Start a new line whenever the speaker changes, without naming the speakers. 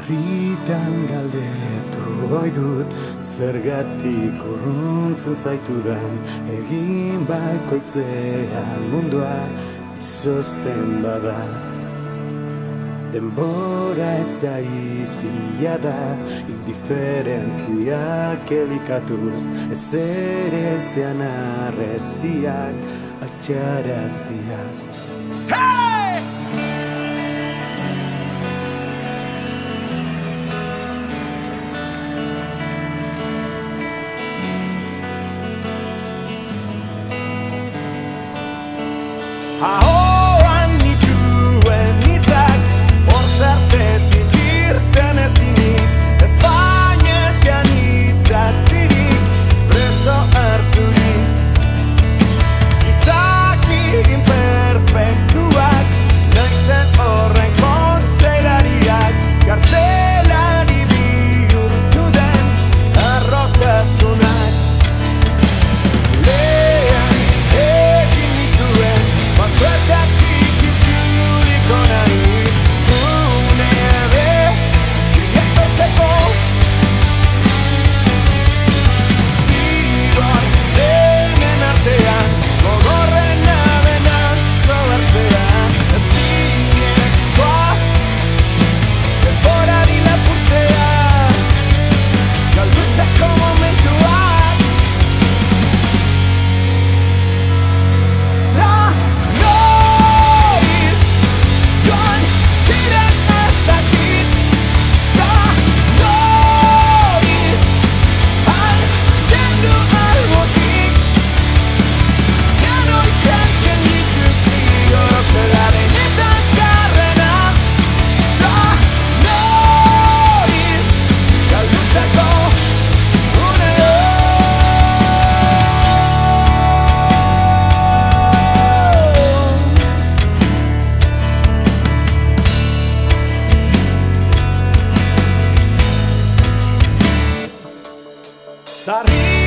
Sarritan galdetu ohi dut zergatik urruntzen zaitudan, egin bakoitzean mundua izozten bada. Denbora etzaizia da, indiferentziak elikatuz, ezerezean arreziak altxaraziaz.
Hey! Ahoan nituen hitzak hortzartetik irten ezinik, Espainietian hitzatzirik preso harturik. Izaki imperfektuak naizen horren kontseilariak, kartzelari bihurtu den arrokasunak. Suerteatik itzuliko naiz, unebe iazotzeko. Zigor denen artean, gogorrena dena sobertzean, ezinezkoa denborari lapurtzea, galdutako momentua. Sarri